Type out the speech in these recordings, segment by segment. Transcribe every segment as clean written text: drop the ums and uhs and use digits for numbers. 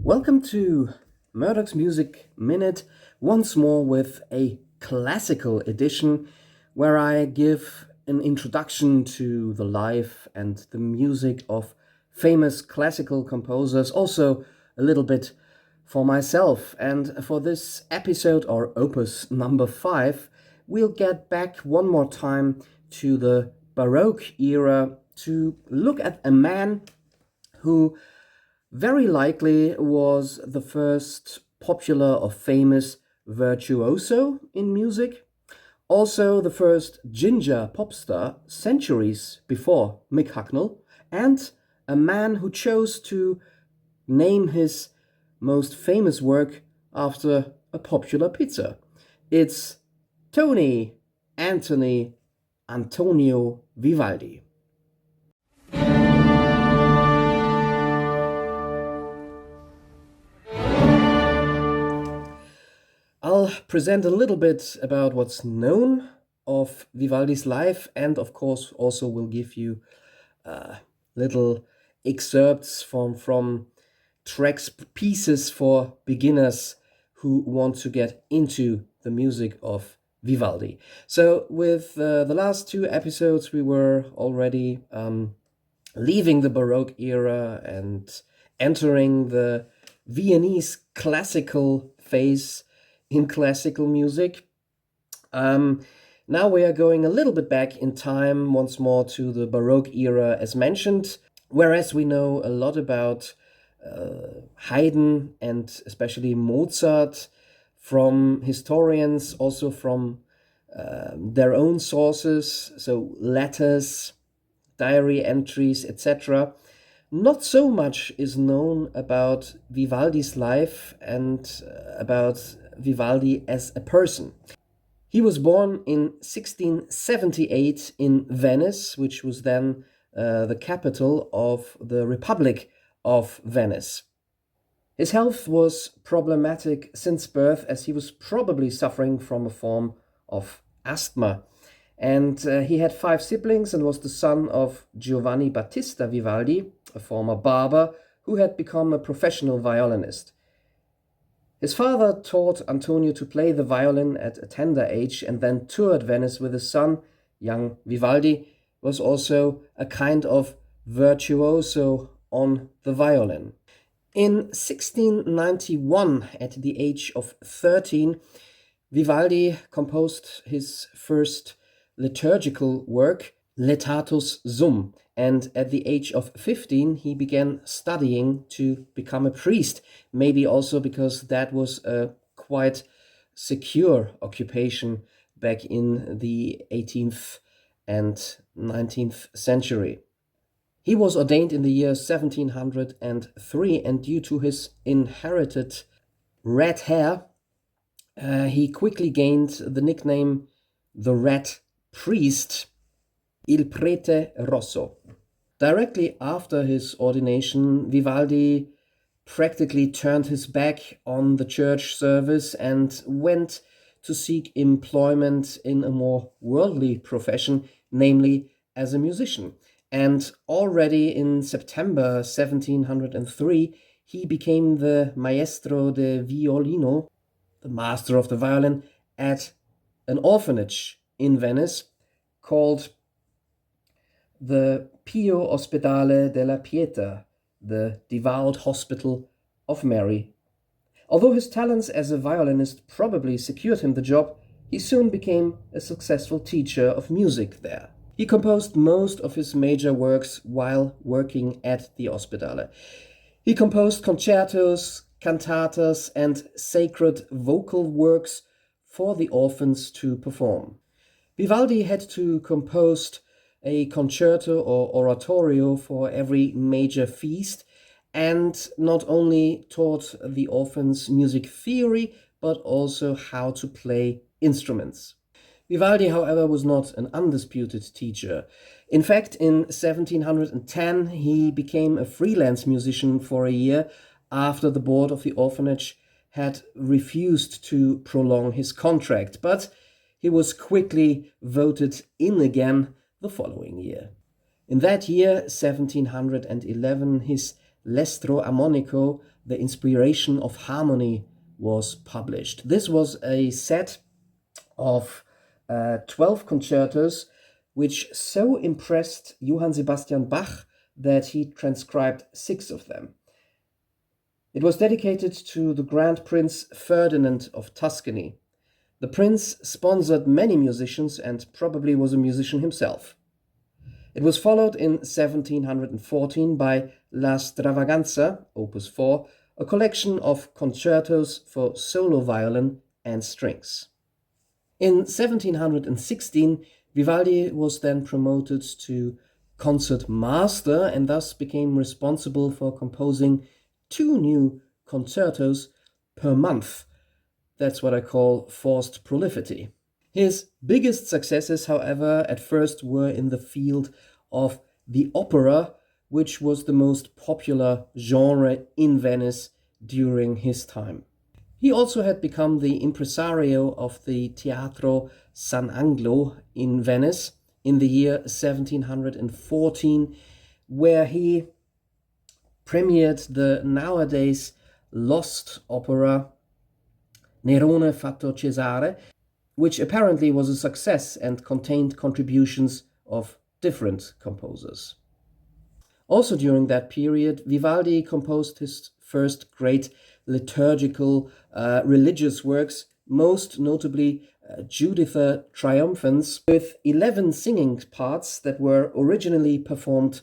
Welcome to Murdock's Music Minute, once more with a classical edition where I give an introduction to the life and the music of famous classical composers, also a little bit for myself. And for this episode, or opus number 5, we'll get back one more time to the Baroque era to look at a man who very likely was the first popular or famous virtuoso in music, also the first ginger pop star centuries before Mick Hucknall, and a man who chose to name his most famous work after a popular pizza. It's Tony Anthony Antonio Vivaldi. I'll present a little bit about what's known of Vivaldi's life, and of course also will give you little excerpts from tracks, pieces for beginners who want to get into the music of Vivaldi. So with the last two episodes we were already leaving the Baroque era and entering the Viennese classical phase in classical music. Now we are going a little bit back in time once more to the Baroque era as mentioned, whereas we know a lot about Haydn and especially Mozart from historians, also from their own sources, so letters, diary entries, etc. Not so much is known about Vivaldi's life and about Vivaldi as a person. He was born in 1678 in Venice, which was then the capital of the Republic of Venice. His health was problematic since birth, as he was probably suffering from a form of asthma. And he had 5 siblings and was the son of Giovanni Battista Vivaldi, a former barber who had become a professional violinist. His father taught Antonio to play the violin at a tender age and then toured Venice with his son. Young Vivaldi was also a kind of virtuoso on the violin. In 1691, at the age of 13, Vivaldi composed his first liturgical work, Letatus Sum, and at the age of 15 he began studying to become a priest, maybe also because that was a quite secure occupation back in the 18th and 19th century. He was ordained in the year 1703, and due to his inherited red hair, he quickly gained the nickname the Red Priest, Il Prete Rosso. Directly after his ordination, Vivaldi practically turned his back on the church service and went to seek employment in a more worldly profession, namely as a musician. And already in September 1703, he became the maestro de violino, the master of the violin, at an orphanage in Venice called the Pio Ospedale della Pietà, the Devout Hospital of Mary. Although his talents as a violinist probably secured him the job, he soon became a successful teacher of music there. He composed most of his major works while working at the Ospedale. He composed concertos, cantatas, and sacred vocal works for the orphans to perform. Vivaldi had to compose a concerto or oratorio for every major feast, and not only taught the orphans music theory, but also how to play instruments. Vivaldi, however, was not an undisputed teacher. In fact, in 1710, he became a freelance musician for a year after the board of the orphanage had refused to prolong his contract, but he was quickly voted in again the following year. In that year, 1711, his Lestro Armonico, The Inspiration of Harmony was published. This was a set of 12 concertos which so impressed Johann Sebastian Bach that he transcribed 6 of them. It was dedicated to the Grand Prince Ferdinand of Tuscany. The prince sponsored many musicians and probably was a musician himself. It was followed in 1714 by La Stravaganza, Opus 4, a collection of concertos for solo violin and strings. In 1716, Vivaldi was then promoted to concert master and thus became responsible for composing 2 new concertos per month. That's what I call forced prolificity. His biggest successes, however, at first were in the field of the opera, which was the most popular genre in Venice during his time. He also had become the impresario of the Teatro San Anglo in Venice in the year 1714, where he premiered the nowadays lost opera Nerone fatto Cesare, which apparently was a success and contained contributions of different composers. Also during that period, Vivaldi composed his first great liturgical religious works, most notably Juditha Triumphans, with 11 singing parts that were originally performed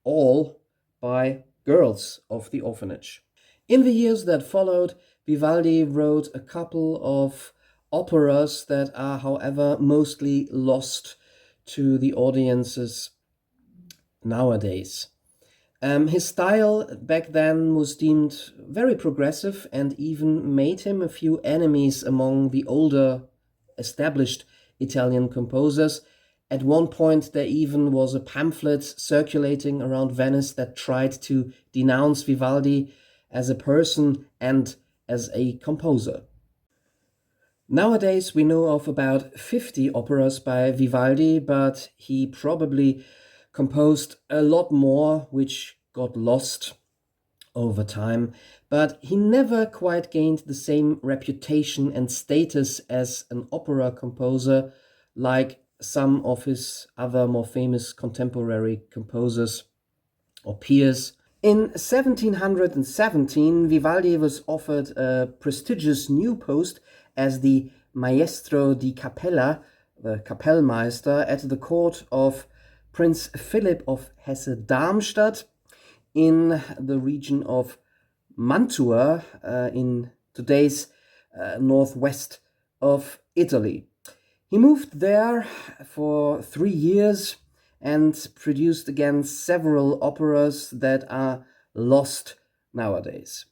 all by girls of the orphanage. In the years that followed, Vivaldi wrote a couple of operas that are, however, mostly lost to the audiences nowadays. His style back then was deemed very progressive and even made him a few enemies among the older established Italian composers. At one point, there even was a pamphlet circulating around Venice that tried to denounce Vivaldi as a person and as a composer. Nowadays, we know of about 50 operas by Vivaldi, but he probably composed a lot more which got lost over time, but he never quite gained the same reputation and status as an opera composer like some of his other more famous contemporary composers or peers. In 1717, Vivaldi was offered a prestigious new post as the Maestro di Capella, the Kapellmeister, at the court of Prince Philip of Hesse-Darmstadt in the region of Mantua, in today's northwest of Italy. He moved there for 3 years and produced again several operas that are lost nowadays.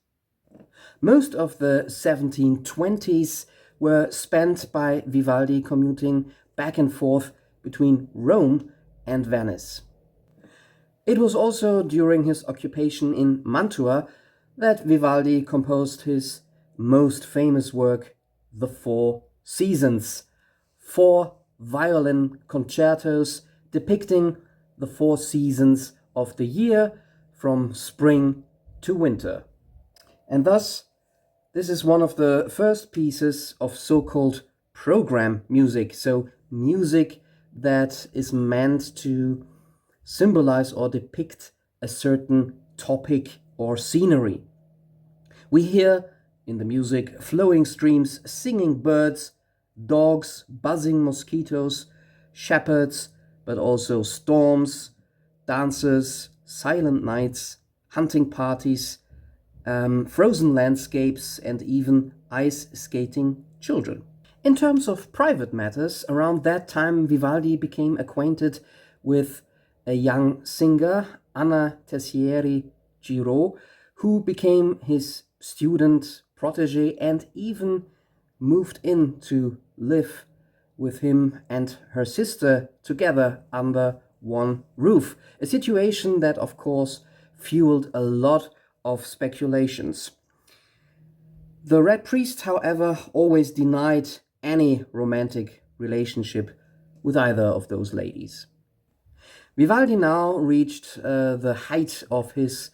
Most of the 1720s were spent by Vivaldi commuting back and forth between Rome and Venice. It was also during his occupation in Mantua that Vivaldi composed his most famous work, The Four Seasons, 4 violin concertos depicting the 4 seasons of the year from spring to winter. And thus, this is one of the first pieces of so-called program music, so music that is meant to symbolize or depict a certain topic or scenery. We hear in the music flowing streams, singing birds, dogs, buzzing mosquitoes, shepherds, but also storms, dancers, silent nights, hunting parties, frozen landscapes, and even ice skating children. In terms of private matters, around that time Vivaldi became acquainted with a young singer, Anna Tessieri Giraud, who became his student, protege, and even moved in to live with him and her sister together under one roof. A situation that, of course, fueled a lot of speculations. The Red Priest, however, always denied any romantic relationship with either of those ladies. Vivaldi now reached the height of his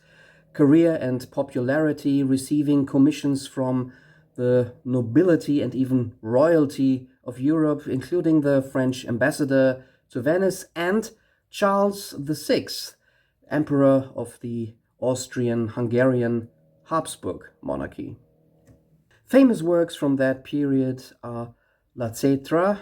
career and popularity, receiving commissions from the nobility and even royalty of Europe, including the French ambassador to Venice and Charles VI, Emperor of the Austrian-Hungarian Habsburg monarchy. Famous works from that period are La Cetra,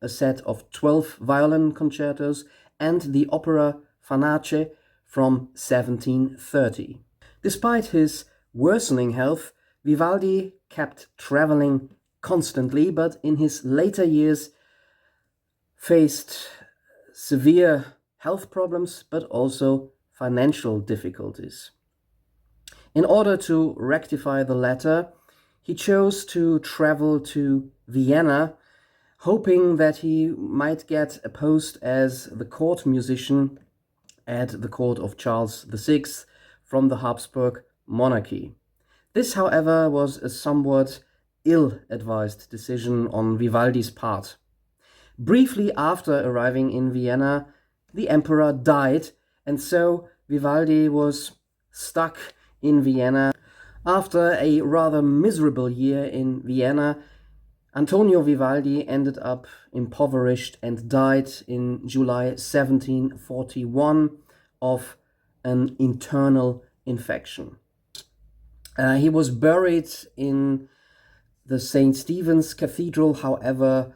a set of 12 violin concertos, and the opera Fanace from 1730. Despite his worsening health, Vivaldi kept traveling constantly, but in his later years faced severe health problems, but also financial difficulties. In order to rectify the latter, he chose to travel to Vienna, hoping that he might get a post as the court musician at the court of Charles VI from the Habsburg monarchy. This, however, was a somewhat ill-advised decision on Vivaldi's part. Briefly after arriving in Vienna, the emperor died, and so Vivaldi was stuck in Vienna. After a rather miserable year in Vienna, Antonio Vivaldi ended up impoverished and died in July 1741 of an internal infection. He was buried in the St. Stephen's Cathedral, however,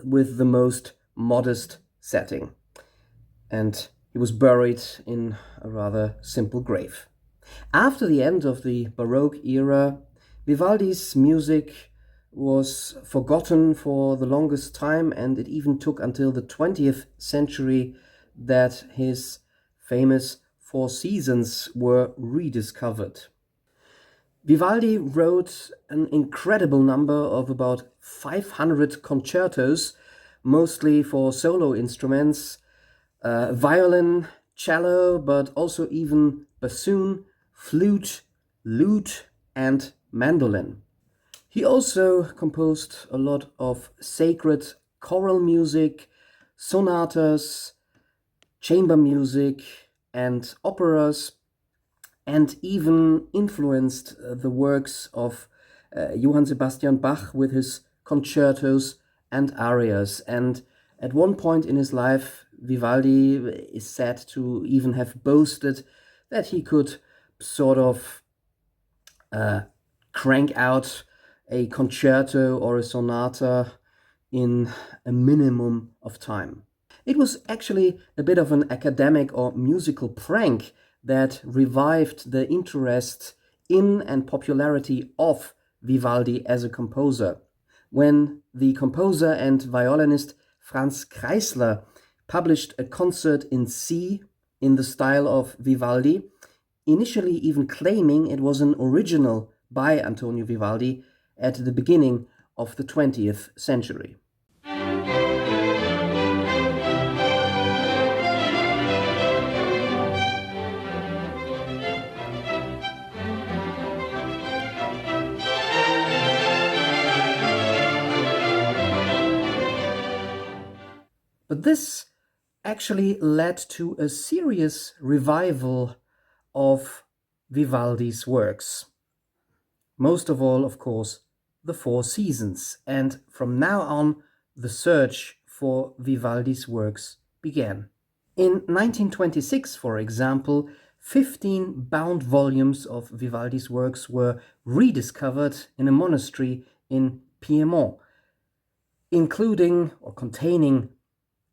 with the most modest setting. And he was buried in a rather simple grave. After the end of the Baroque era, Vivaldi's music was forgotten for the longest time, and it even took until the 20th century that his famous Four Seasons were rediscovered. Vivaldi wrote an incredible number of about 500 concertos, mostly for solo instruments, violin, cello, but also even bassoon, flute, lute, and mandolin. He also composed a lot of sacred choral music, sonatas, chamber music, and operas, and even influenced the works of Johann Sebastian Bach with his concertos and arias. And at one point in his life, Vivaldi is said to even have boasted that he could sort of crank out a concerto or a sonata in a minimum of time. It was actually a bit of an academic or musical prank that revived the interest in and popularity of Vivaldi as a composer. When the composer and violinist Franz Kreisler published a concert in C in the style of Vivaldi, initially even claiming it was an original by Antonio Vivaldi at the beginning of the 20th century. But this actually led to a serious revival of Vivaldi's works. Most of all, of course, the Four Seasons, and from now on, the search for Vivaldi's works began. In 1926, for example, 15 bound volumes of Vivaldi's works were rediscovered in a monastery in Piedmont, including or containing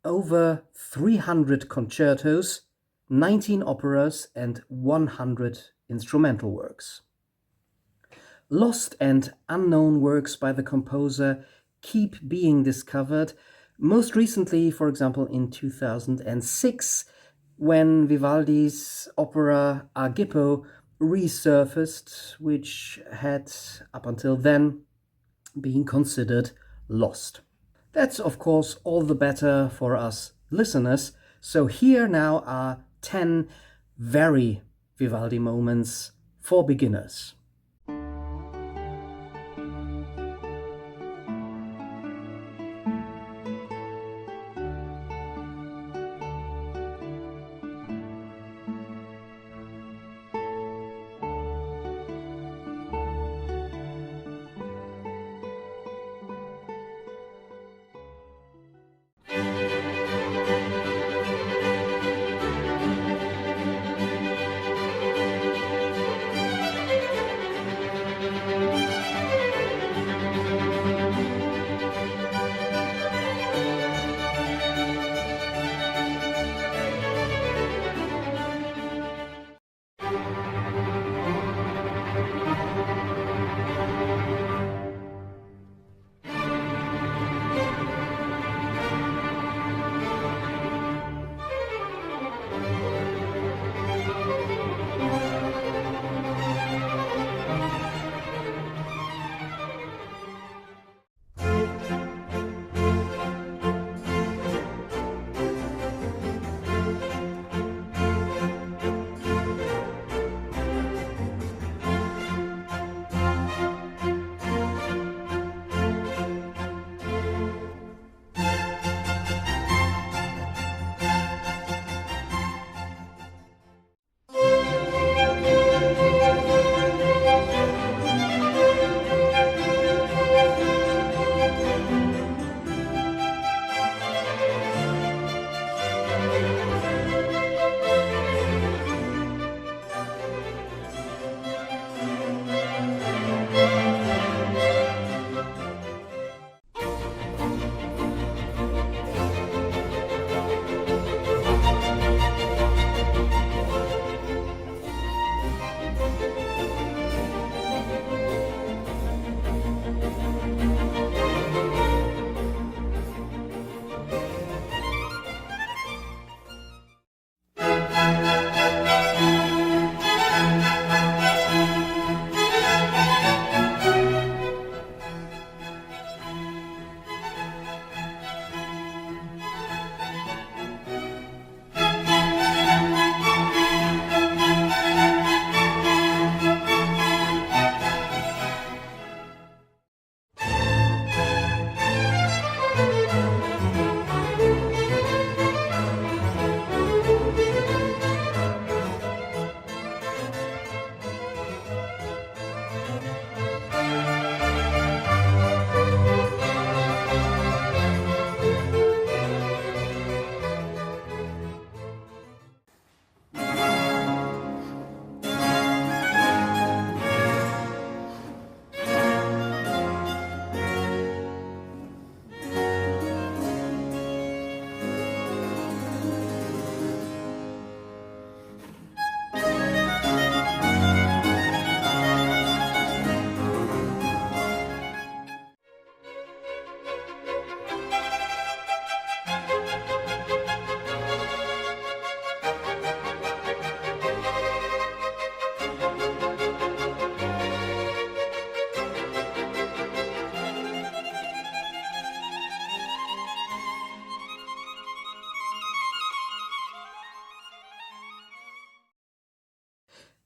over 300 concertos, 19 operas, and 100 instrumental works. Lost and unknown works by the composer keep being discovered, most recently, for example, in 2006, when Vivaldi's opera Agippo resurfaced, which had, up until then, been considered lost. That's, of course, all the better for us listeners. So here now are 10 very Vivaldi moments for beginners.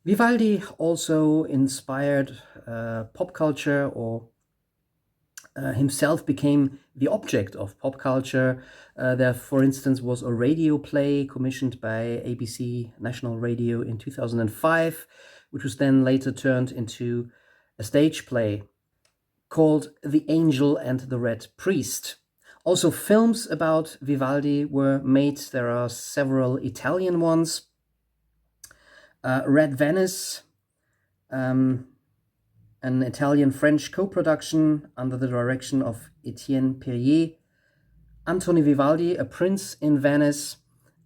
Vivaldi also inspired pop culture, or himself became the object of pop culture. There, for instance, was a radio play commissioned by ABC National Radio in 2005, which was then later turned into a stage play called The Angel and the Red Priest. Also, films about Vivaldi were made. There are several Italian ones. Red Venice, an Italian-French co-production under the direction of Etienne Perrier. Antoni Vivaldi, A Prince in Venice,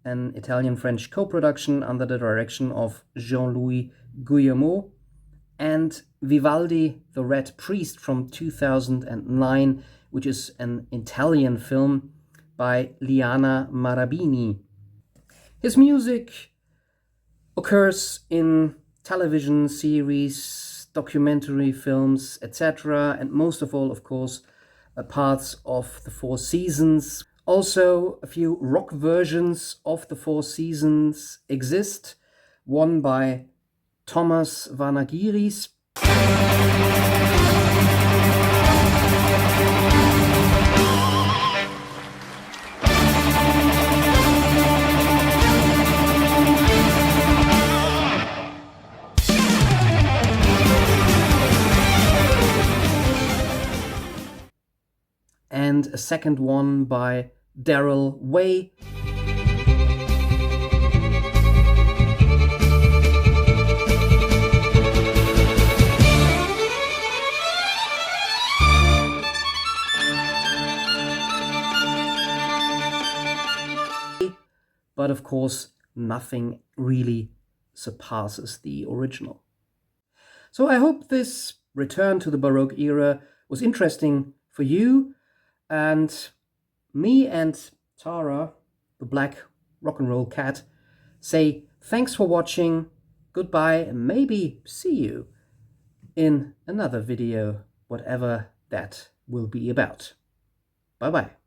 an Italian-French co-production under the direction of Jean-Louis Guillemot. And Vivaldi, The Red Priest from 2009, which is an Italian film by Liana Marabini. His music occurs in television series, documentary films, etc., and most of all, of course, parts of the Four Seasons. Also, a few rock versions of the Four Seasons exist, one by Thomas Vanagiris. And a second one by Daryl Way. But of course, nothing really surpasses the original. So I hope this return to the Baroque era was interesting for you. And me and Tara, the black rock and roll cat, say thanks for watching, goodbye, and maybe see you in another video, whatever that will be about. Bye bye.